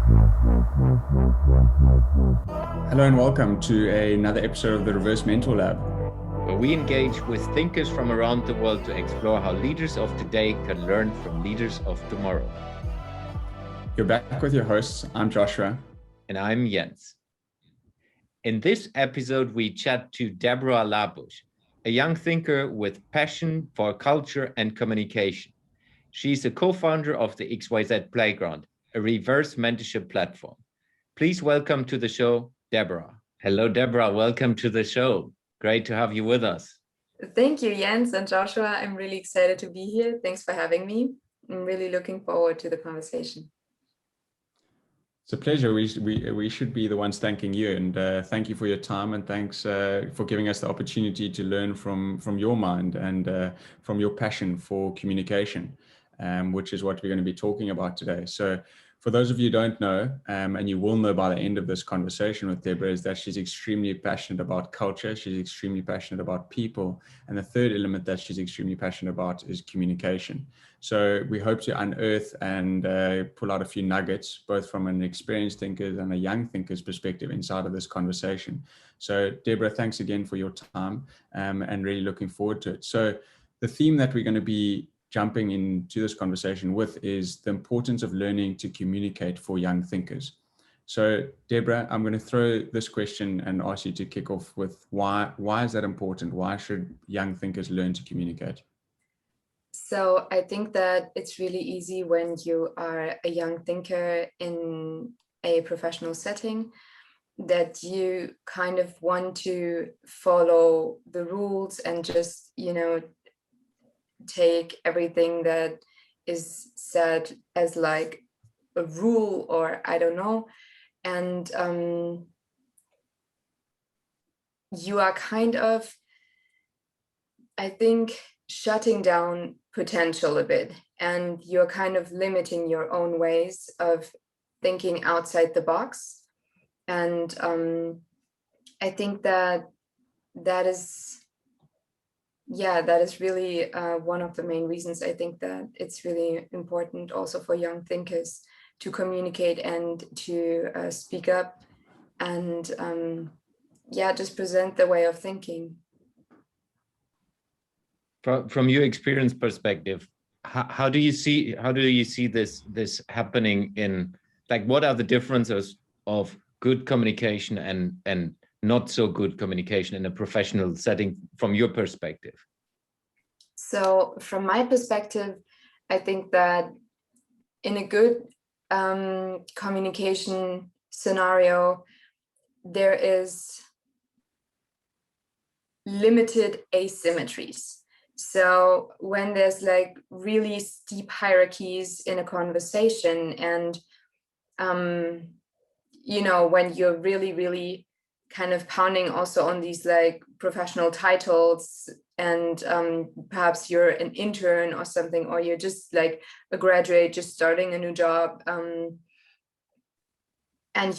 Hello and welcome to another episode of the Reverse Mentor Lab, where we engage with thinkers from around the world to explore how leaders of today can learn from leaders of tomorrow. You're back with your hosts. I'm Joshua. And I'm Jens. In this episode, we chat to Debora Labusch, a young thinker with passion for culture and communication. She's a co-founder of the XYZ Playground, a reverse mentorship platform. Please welcome to the show, Debora. Hello, Debora. Welcome to the show. Great to have you with us. Thank you, Jens and Joshua. I'm really excited to be here. Thanks for having me. I'm really looking forward to the conversation. It's a pleasure. We should be the ones thanking you, and thank you for your time, and thanks for giving us the opportunity to learn from your mind and from your passion for communication, which is what we're going to be talking about today. So for those of you who don't know, and you will know by the end of this conversation with Debora, is that she's extremely passionate about culture. She's extremely passionate about people. And the third element that she's extremely passionate about is communication. So we hope to unearth and pull out a few nuggets, both from an experienced thinker and a young thinker's perspective inside of this conversation. So Debora, thanks again for your time, and really looking forward to it. So the theme that we're going to be jumping into this conversation with is the importance of learning to communicate for young thinkers. So Debora, I'm going to throw this question and ask you to kick off with why is that important? Why should young thinkers learn to communicate? So I think that it's really easy when you are a young thinker in a professional setting that you kind of want to follow the rules and just, take everything that is said as like a rule, or I don't know. And you are kind of, I think, shutting down potential a bit, and you're kind of limiting your own ways of thinking outside the box. And I think that is really one of the main reasons. I think that it's really important also for young thinkers to communicate and to speak up and just present the way of thinking. From your experience perspective, how do you see this happening in, like, what are the differences of good communication and not so good communication in a professional setting from your perspective? So from my perspective, I think that in a good communication scenario, there is limited asymmetries. So when there's like really steep hierarchies in a conversation, and when you're really kind of pounding also on these like professional titles, and perhaps you're an intern or something, or you're just like a graduate just starting a new job, and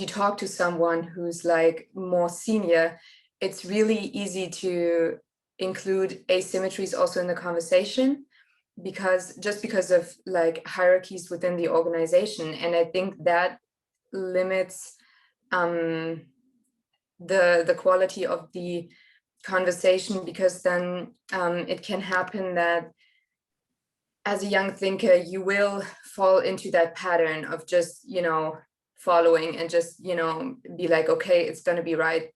you talk to someone who's like more senior, it's really easy to include asymmetries also in the conversation, because of like hierarchies within the organization. And I think that limits the quality of the conversation, because then it can happen that as a young thinker you will fall into that pattern of just following and just be like, okay, it's going to be right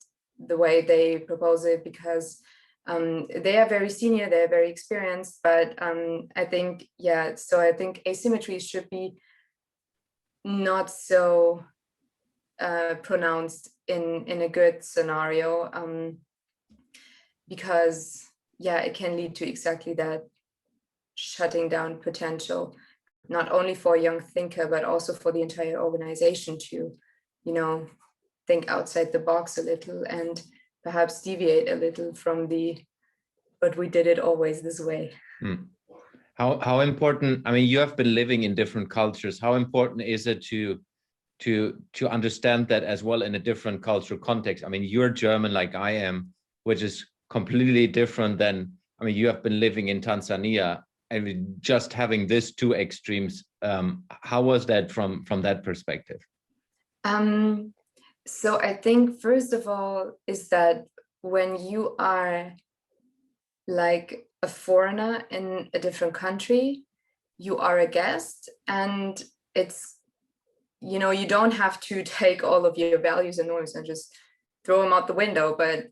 the way they propose it, because they are very senior, they're very experienced. But I think asymmetries should be not so pronounced in a good scenario, because it can lead to exactly that, shutting down potential, not only for a young thinker but also for the entire organization to think outside the box a little and perhaps deviate a little from but we did it always this way. How important, I mean, you have been living in different cultures. How important is it to understand that as well in a different cultural context? I mean, you're German like I am, which is completely different than, I mean, you have been living in Tanzania. I mean, just having these two extremes, how was that from that perspective? So I think first of all is that when you are like a foreigner in a different country, you are a guest, and it's, you know, you don't have to take all of your values and norms and just throw them out the window, but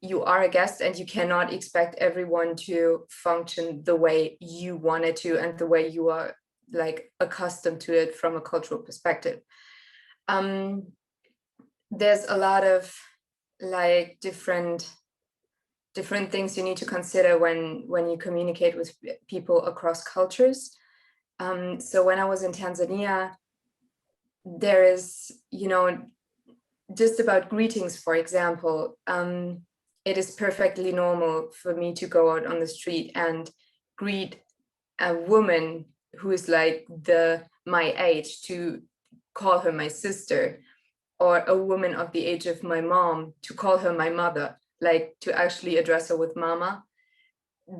you are a guest and you cannot expect everyone to function the way you want it to and the way you are like accustomed to it from a cultural perspective. There's a lot of like different things you need to consider when you communicate with people across cultures. So when I was in Tanzania, there is, you know, just about greetings, for example, it is perfectly normal for me to go out on the street and greet a woman who is like my age, to call her my sister, or a woman of the age of my mom to call her my mother, like to actually address her with mama.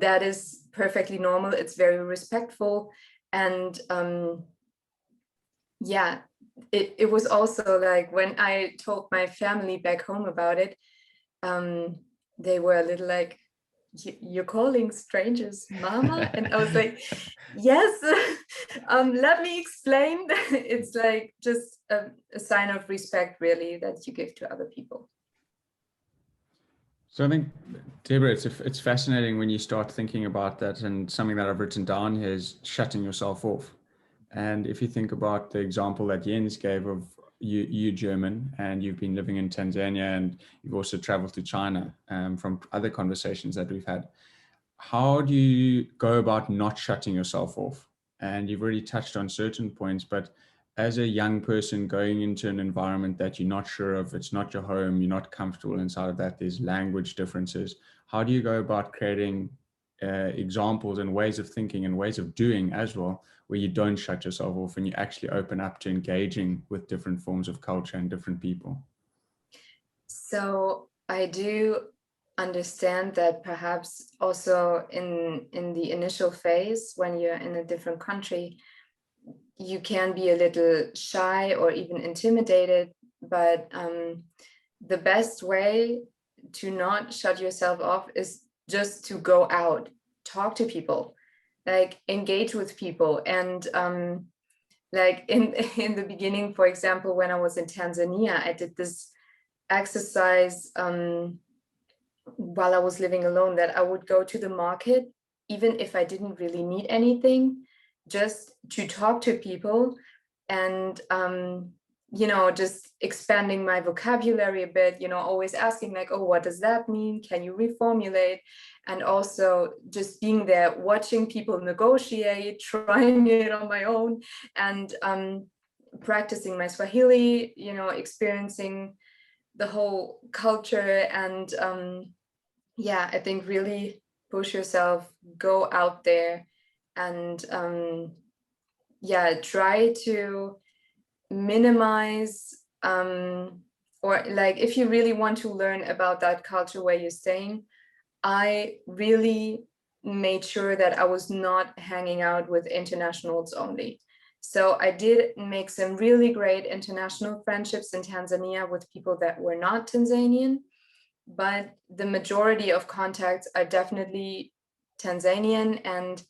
That is perfectly normal. It's very respectful. And yeah, it was also like when I told my family back home about it, they were a little like, you're calling strangers mama? And I was like, yes, let me explain. It's like just a sign of respect, really, that you give to other people. So I think, Deborah, it's fascinating when you start thinking about that, and something that I've written down here is shutting yourself off. And if you think about the example that Jens gave of you German, and you've been living in Tanzania, and you've also traveled to China, from other conversations that we've had, how do you go about not shutting yourself off? And you've already touched on certain points, but as a young person going into an environment that you're not sure of, it's not your home, you're not comfortable inside of that, there's language differences. How do you go about creating examples and ways of thinking and ways of doing as well, where you don't shut yourself off and you actually open up to engaging with different forms of culture and different people? So I do understand that perhaps also in the initial phase, when you're in a different country, you can be a little shy or even intimidated, but the best way to not shut yourself off is just to go out, talk to people, like engage with people. And like in the beginning, for example, when I was in Tanzania, I did this exercise while I was living alone, that I would go to the market, even if I didn't really need anything, just to talk to people, and you know, just expanding my vocabulary a bit, you know, always asking like, oh, what does that mean? Can you reformulate? And also just being there, watching people negotiate, trying it on my own, and practicing my Swahili, you know, experiencing the whole culture. And yeah, I think really push yourself, go out there, and yeah, try to minimize or like, if you really want to learn about that culture where you're staying, I really made sure that I was not hanging out with internationals only. So I did make some really great international friendships in Tanzania with people that were not Tanzanian, but the majority of contacts are definitely Tanzanian. And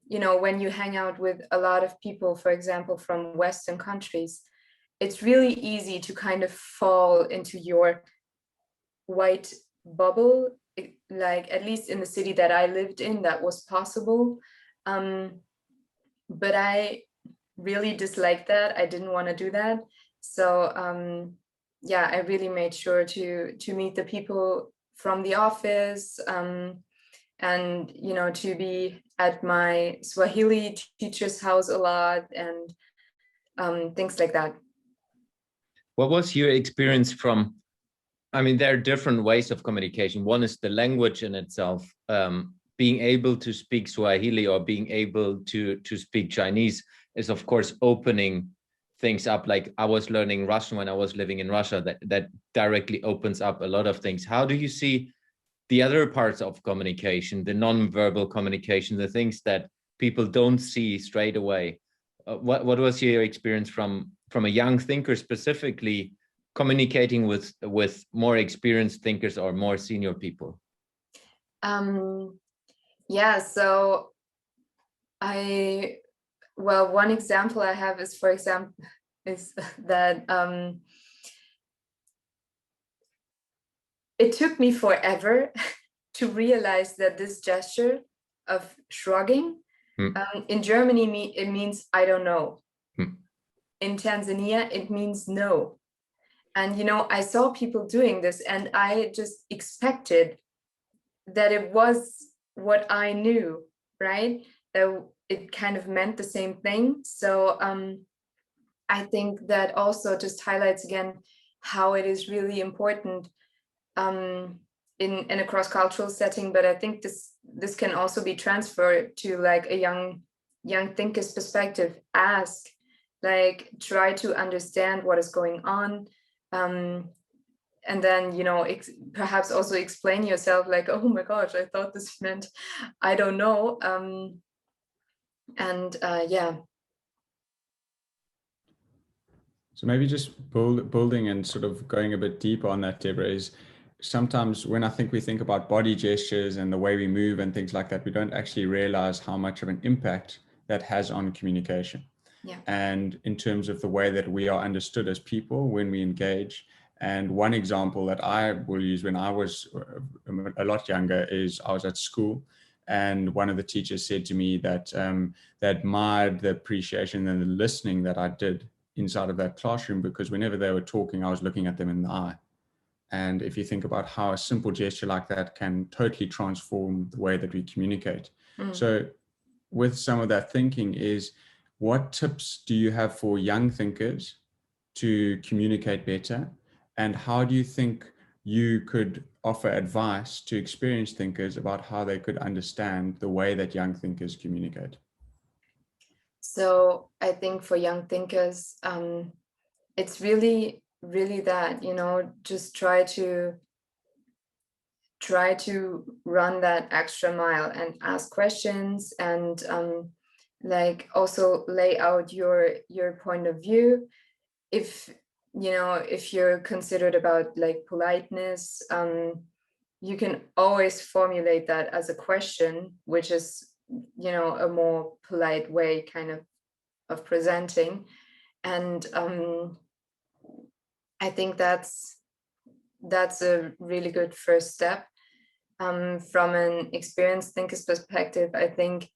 you know, when you hang out with a lot of people, for example, from Western countries, it's really easy to kind of fall into your white bubble. Like, at least in the city that I lived in, that was possible. But I really disliked that. I didn't want to do that. So yeah, I really made sure to meet the people from the office, and you know, to be at my Swahili teacher's house a lot, and things like that. What was your experience from, I mean, there are different ways of communication. One is the language in itself. Being able to speak Swahili or being able to speak Chinese is, of course, opening things up. Like I was learning Russian when I was living in Russia. That directly opens up a lot of things. How do you see the other parts of communication, the non-verbal communication, the things that people don't see straight away? What was your experience from from a young thinker specifically, communicating with more experienced thinkers or more senior people? Yeah, so one example I have is, for example, is that it took me forever to realize that this gesture of shrugging in Germany, it means I don't know. In Tanzania, it means no. And, you know, I saw people doing this and I just expected that it was what I knew, right? That it kind of meant the same thing. So I think that also just highlights again how it is really important in a cross-cultural setting. But I think this can also be transferred to like a young thinker's perspective. Ask, like, try to understand what is going on. And then, you know, perhaps also explain yourself, like, oh my gosh, I thought this meant I don't know. Yeah. So maybe just building and sort of going a bit deeper on that, Debora, is sometimes when I think we think about body gestures and the way we move and things like that, we don't actually realize how much of an impact that has on communication. Yeah. And in terms of the way that we are understood as people when we engage. And one example that I will use when I was a lot younger is I was at school, and one of the teachers said to me that they admired the appreciation and the listening that I did inside of that classroom, because whenever they were talking, I was looking at them in the eye. And if you think about how a simple gesture like that can totally transform the way that we communicate. So with some of that thinking is, what tips do you have for young thinkers to communicate better? And how do you think you could offer advice to experienced thinkers about how they could understand the way that young thinkers communicate? So I think for young thinkers, it's really that, you know, just try to run that extra mile and ask questions, and like also lay out your point of view. If, you know, if you're considered about like politeness, you can always formulate that as a question, which is, you know, a more polite way kind of presenting. And I think that's a really good first step. From an experienced thinker's perspective, I think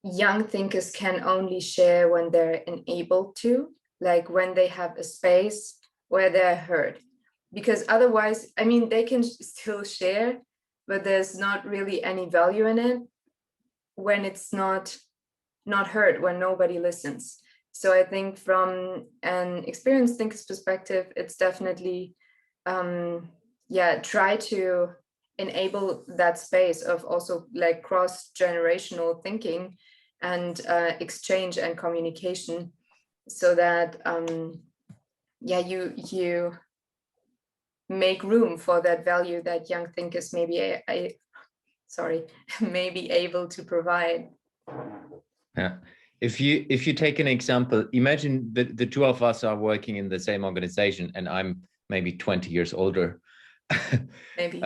young thinkers can only share when they're enabled to, like when they have a space where they're heard. Because otherwise, I mean, they can still share, but there's not really any value in it when it's not heard, when nobody listens. So I think from an experienced thinker's perspective, it's definitely, try to enable that space of also like cross-generational thinking and exchange and communication, so that you make room for that value that young thinkers may be able to provide. Yeah. If you take an example, imagine the two of us are working in the same organization, and I'm maybe 20 years older. Maybe.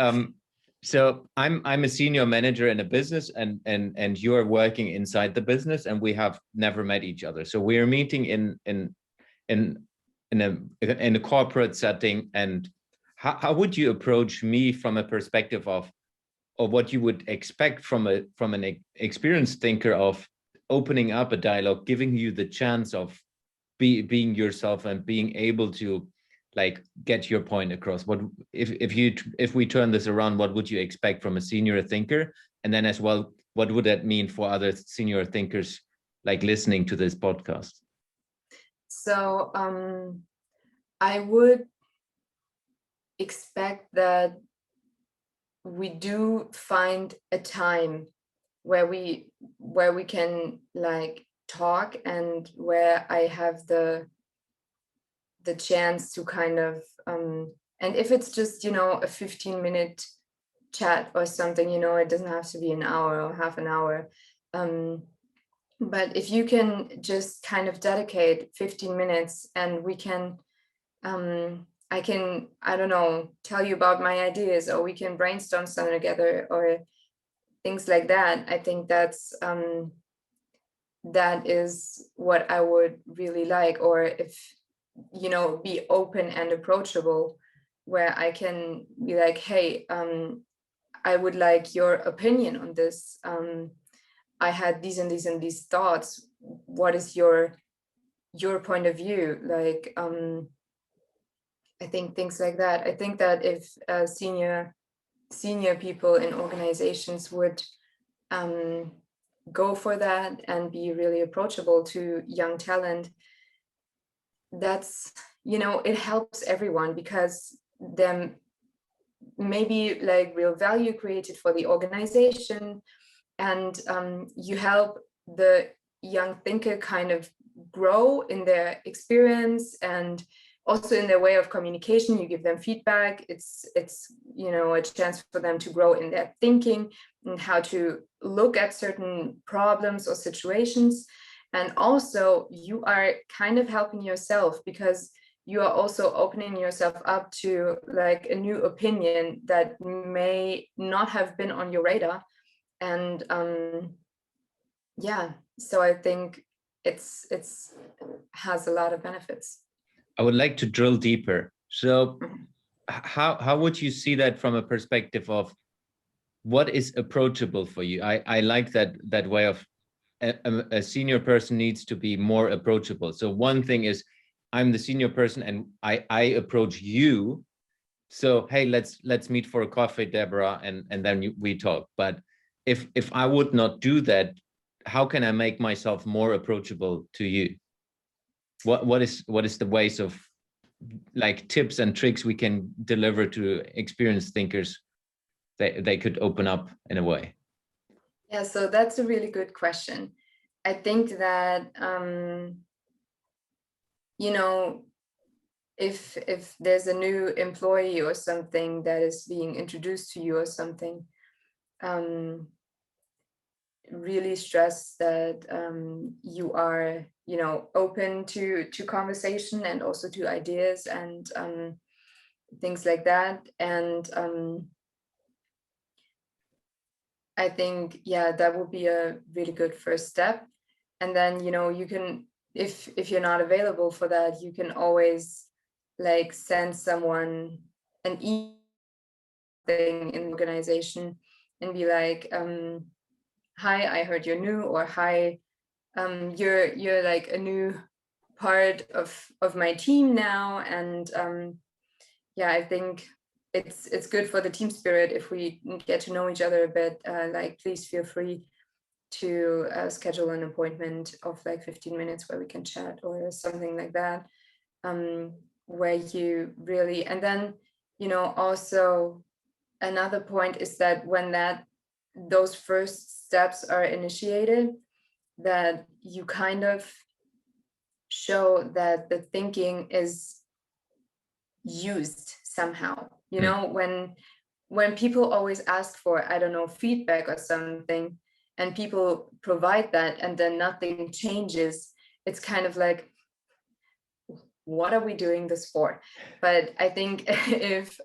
So I'm a senior manager in a business, and you are working inside the business, and we have never met each other. So we are meeting in a corporate setting. And how would you approach me from a perspective of what you would expect from an experienced thinker of opening up a dialogue, giving you the chance of being yourself and being able to like get your point across? What if we turn this around, what would you expect from a senior thinker? And then as well, what would that mean for other senior thinkers like listening to this podcast? So I would expect that we do find a time where we can like talk, and where I have the chance to kind of and if it's just, you know, a 15-minute chat or something, you know, it doesn't have to be an hour or half an hour, But if you can just kind of dedicate 15 minutes and we can, I can, I don't know, tell you about my ideas, or we can brainstorm some together, or things like that. I think that is what I would really like. Or if, you know, be open and approachable, where I can be like, hey, I would like your opinion on this. I had these and these and these thoughts. What is your point of view? Like, I think things like that. I think that if senior people in organizations would go for that and be really approachable to young talent, that's, you know, it helps everyone, because then maybe like real value created for the organization, and you help the young thinker kind of grow in their experience and also in their way of communication. You give them feedback. It's you know, a chance for them to grow in their thinking and how to look at certain problems or situations. And also you are kind of helping yourself, because you are also opening yourself up to like a new opinion that may not have been on your radar. And yeah, so I think it's has a lot of benefits. I would like to drill deeper. So Mhm. how would you see that from a perspective of what is approachable for you? I like that way of a senior person needs to be more approachable. So one thing is, I'm the senior person and I approach you. So, hey, let's meet for a coffee, Debora, and then we talk. But if I would not do that, how can I make myself more approachable to you? What is the ways of like tips and tricks we can deliver to experienced thinkers that they could open up in a way? Yeah, so that's a really good question. I think that you know, if there's a new employee or something that is being introduced to you or something, really stress that you are, you know, open to conversation and also to ideas and things like that. And I think, yeah, that would be a really good first step. And then, you know, you can, if you're not available for that, you can always like send someone an email thing in the organization and be like, hi, I heard you're new, or hi, you're like a new part of my team now. And yeah, I think it's good for the team spirit if we get to know each other a bit. Like, please feel free to schedule an appointment of like 15 minutes where we can chat or something like that, where you really, and then, you know, also another point is that when those first steps are initiated, that you kind of show that the thinking is used somehow. You know, when people always ask for, I don't know, feedback or something, and people provide that and then nothing changes, it's kind of like, what are we doing this for? But I think if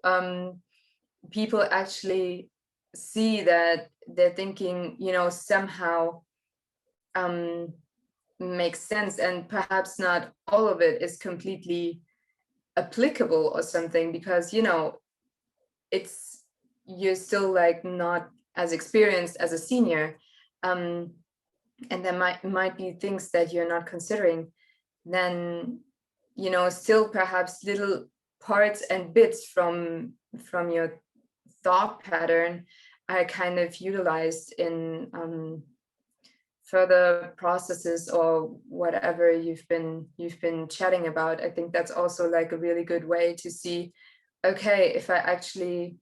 people actually see that their thinking, you know, somehow makes sense, and perhaps not all of it is completely applicable or something, because, you know, it's, you're still like not as experienced as a senior, and there might be things that you're not considering, then, you know, still perhaps little parts and bits from your thought pattern are kind of utilized in further processes or whatever you've been chatting about. I think that's also like a really good way to see, okay, if I actually,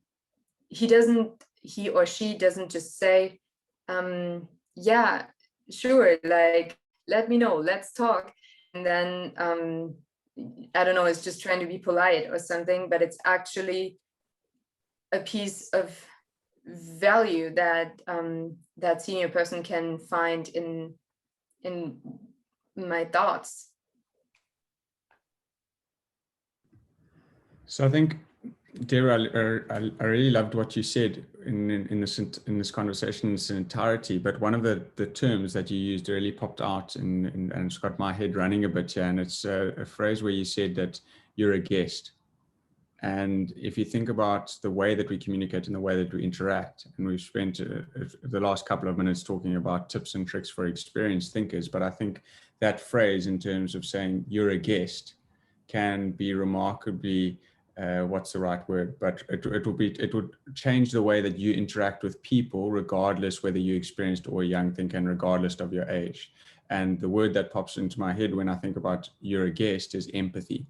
he or she doesn't just say, yeah, sure, like, let me know, let's talk, and then I don't know, it's just trying to be polite or something, but it's actually a piece of value that that senior person can find in in my thoughts. So I think, Debora, I really loved what you said in this conversation in its entirety. But one of the terms that you used really popped out, and it's got my head running a bit here. And it's a phrase where you said that you're a guest. And if you think about the way that we communicate and the way that we interact, and we've spent the last couple of minutes talking about tips and tricks for experienced thinkers, but I think that phrase in terms of saying you're a guest can be remarkably, what's the right word, but it would change the way that you interact with people, regardless whether you're experienced or a young thinker, and regardless of your age. And the word that pops into my head when I think about you're a guest is empathy.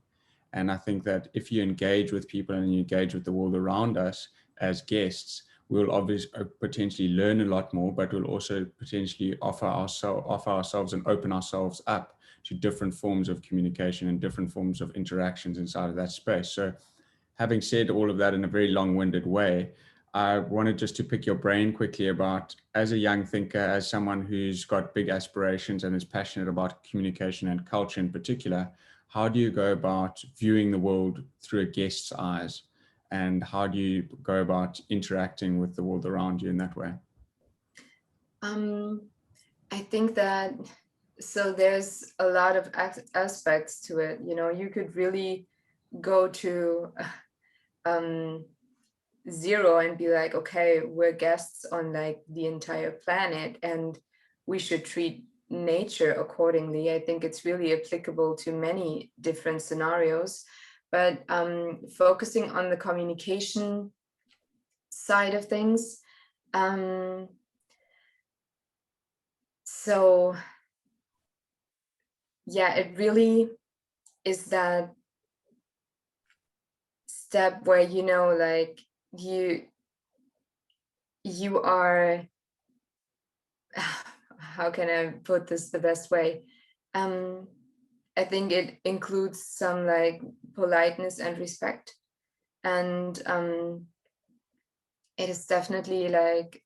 And I think that if you engage with people and you engage with the world around us as guests, we'll obviously potentially learn a lot more, but we'll also potentially offer ourselves and open ourselves up to different forms of communication and different forms of interactions inside of that space. So having said all of that in a very long-winded way, I wanted just to pick your brain quickly about, as a young thinker, as someone who's got big aspirations and is passionate about communication and culture in particular, how do you go about viewing the world through a guest's eyes? And how do you go about interacting with the world around you in that way? I think that, so there's a lot of aspects to it. You know, you could really go to zero and be like, okay, we're guests on like the entire planet and we should treat nature accordingly. I think it's really applicable to many different scenarios, but focusing on the communication side of things. So yeah, it really is that step where, you know, like you are, how can I put this the best way? I think it includes some like politeness and respect. And it is definitely like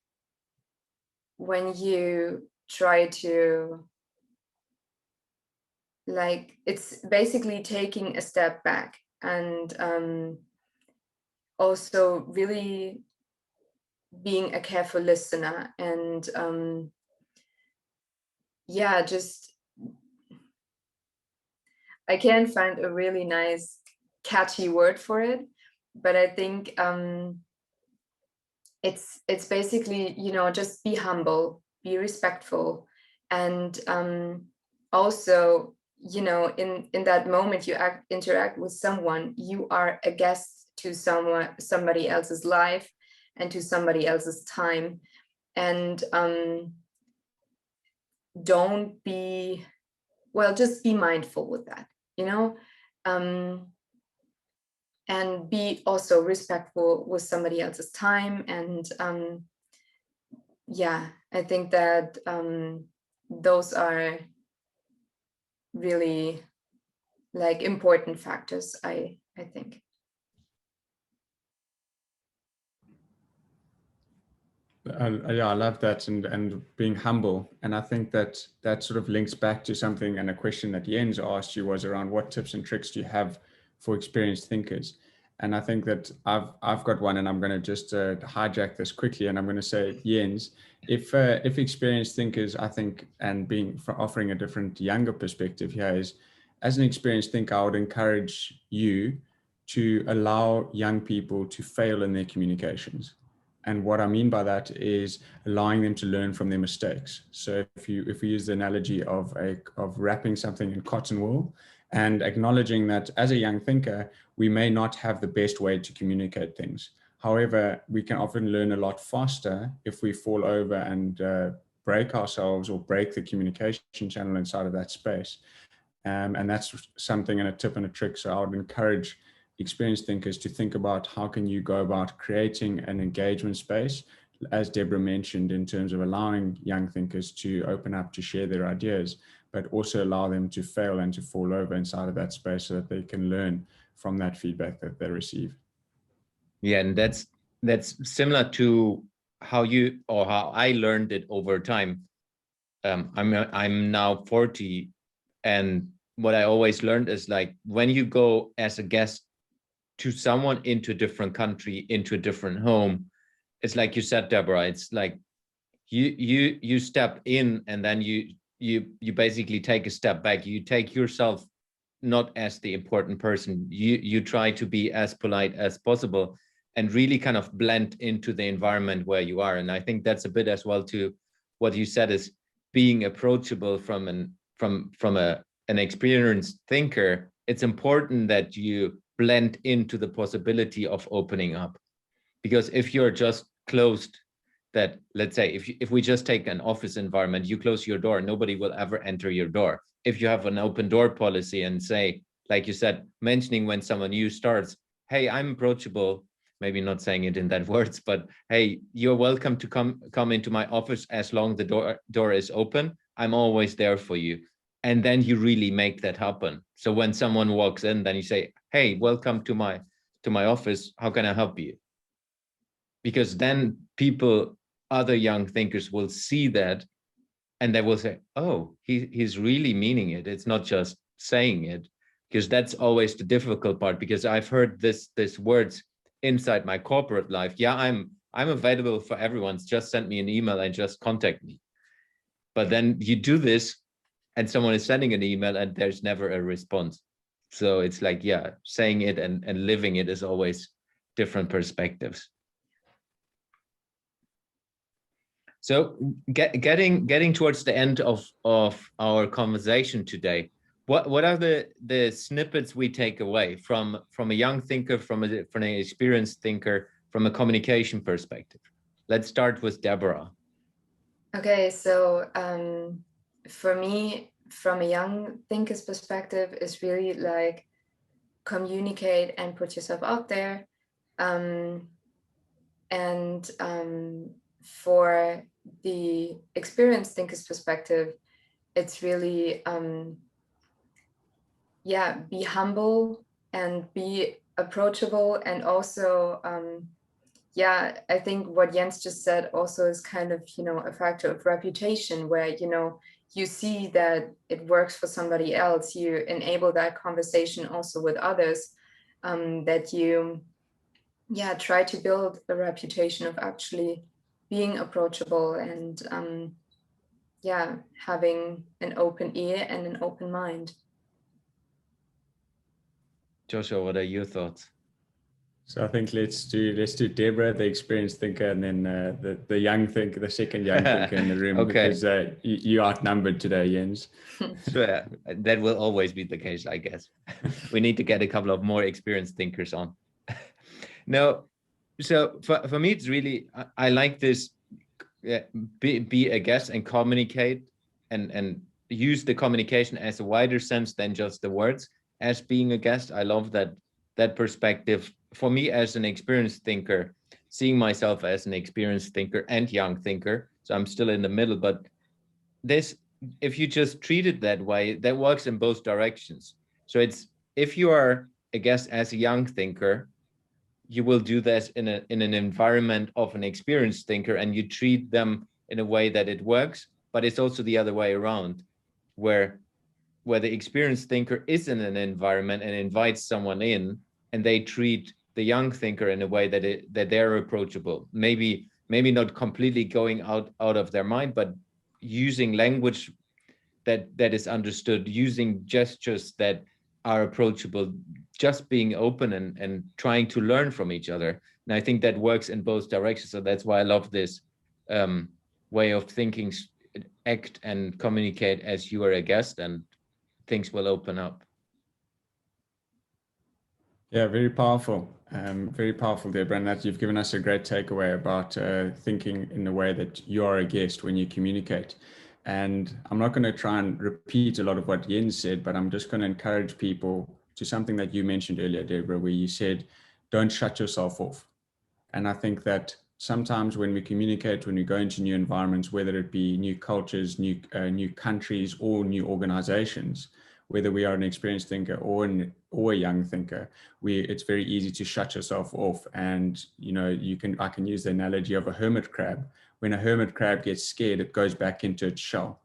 when you try to, like, it's basically taking a step back and also really being a careful listener and yeah, just, I can't find a really nice catchy word for it, but I think it's basically, you know, just be humble, be respectful, and also, you know, in that moment you interact with someone, you are a guest to somebody else's life and to somebody else's time, and don't be, well, just be mindful with that, you know, and be also respectful with somebody else's time. And yeah, I think that those are really like important factors, I think. Yeah, I love that, and being humble. And I think that that sort of links back to something, and a question that Jens asked you was around what tips and tricks do you have for experienced thinkers? And I think that I've got one, and I'm going to just hijack this quickly, and I'm going to say, Jens, if experienced thinkers, I think, and offering a different younger perspective here is, as an experienced thinker, I would encourage you to allow young people to fail in their communications. And what I mean by that is allowing them to learn from their mistakes. So if we use the analogy of wrapping something in cotton wool, and acknowledging that as a young thinker, we may not have the best way to communicate things. However, we can often learn a lot faster if we fall over and break ourselves or break the communication channel inside of that space. And that's something, and a tip and a trick. So I would encourage experienced thinkers to think about how can you go about creating an engagement space, as Debora mentioned, in terms of allowing young thinkers to open up, to share their ideas, but also allow them to fail and to fall over inside of that space so that they can learn from that feedback that they receive. Yeah, and that's similar to how I learned it over time. I'm now 40, and what I always learned is like when you go as a guest to someone into a different country, into a different home, it's like you said, Deborah, it's like you step in and then you basically take a step back. You take yourself not as the important person. You try to be as polite as possible and really kind of blend into the environment where you are. And I think that's a bit as well to what you said is being approachable from an experienced thinker. It's important that you blend into the possibility of opening up, because if you're just closed, that let's say if we just take an office environment, you close your door, nobody will ever enter your door. If you have an open door policy and say, like you said, mentioning when someone new starts, hey, I'm approachable, maybe not saying it in that words, but hey, you're welcome to come into my office as long the door is open. I'm always there for you. And then you really make that happen. So when someone walks in, then you say, hey, welcome to my office. How can I help you? Because then people, other young thinkers will see that and they will say, oh, he's really meaning it. It's not just saying it, because that's always the difficult part, because I've heard this words inside my corporate life. Yeah, I'm available for everyone. Just send me an email and just contact me. But then you do this and someone is sending an email and there's never a response. So it's like, yeah, saying it and living it is always different perspectives. So getting towards the end of our conversation today, what are the snippets we take away from a young thinker, from an experienced thinker, from a communication perspective? Let's start with Debora. Okay, so for me, from a young thinker's perspective, is really like communicate and put yourself out there. For the experienced thinker's perspective, it's really, be humble and be approachable. And also, I think what Jens just said also is kind of, a factor of reputation where, you see that it works for somebody else. You enable that conversation also with others, that you, try to build a reputation of actually being approachable and, having an open ear and an open mind. Joshua, what are your thoughts? So I think let's do Deborah, the experienced thinker, and then the young thinker, the second young thinker in the room, Okay. because you outnumbered today, Jens. Sure, that will always be the case, I guess. We need to get a couple of more experienced thinkers on. No, so for me, it's really, I like this, be a guest and communicate and use the communication as a wider sense than just the words as being a guest. I love that perspective. For me, as an experienced thinker, seeing myself as an experienced thinker and young thinker, so I'm still in the middle, but this, if you just treat it that way, that works in both directions. So it's, if you are a guest as a young thinker, you will do this in an environment of an experienced thinker, and you treat them in a way that it works. But it's also the other way around, where the experienced thinker is in an environment and invites someone in, and they treat the young thinker in a way that they're approachable. Maybe not completely going out of their mind, but using language that is understood, using gestures that are approachable, just being open and trying to learn from each other. And I think that works in both directions. So that's why I love this way of thinking, act and communicate as you are a guest, and things will open up. Yeah, very powerful, Deborah, and that you've given us a great takeaway about thinking in the way that you are a guest when you communicate. And I'm not going to try and repeat a lot of what Jens said, but I'm just going to encourage people to something that you mentioned earlier, Deborah, where you said, don't shut yourself off. And I think that sometimes when we communicate, when we go into new environments, whether it be new cultures, new countries, or new organizations, whether we are an experienced thinker or a young thinker, it's very easy to shut yourself off. And I can use the analogy of a hermit crab. When a hermit crab gets scared, it goes back into its shell.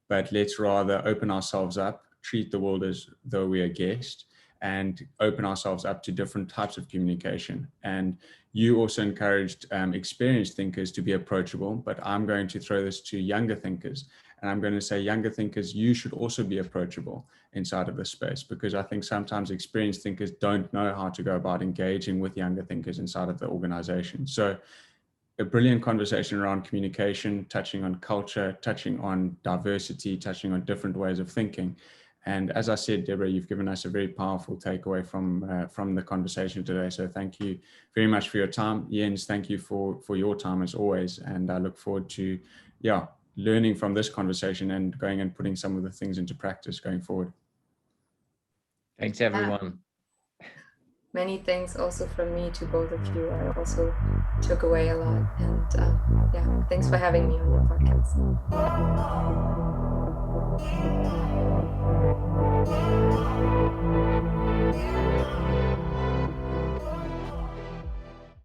but let's rather open ourselves up, treat the world as though we're a guest, and open ourselves up to different types of communication. And you also encouraged experienced thinkers to be approachable, but I'm going to throw this to younger thinkers. And I'm going to say, younger thinkers, you should also be approachable inside of this space, because I think sometimes experienced thinkers don't know how to go about engaging with younger thinkers inside of the organization. So a brilliant conversation around communication, touching on culture, touching on diversity, touching on different ways of thinking. And as I said, Debora, you've given us a very powerful takeaway from the conversation today. So thank you very much for your time. Jens, thank you for your time as always. And I look forward to, learning from this conversation and going and putting some of the things into practice going forward. Thanks, everyone. Many thanks also from me to both of you. I also took away a lot. And thanks for having me on your podcast.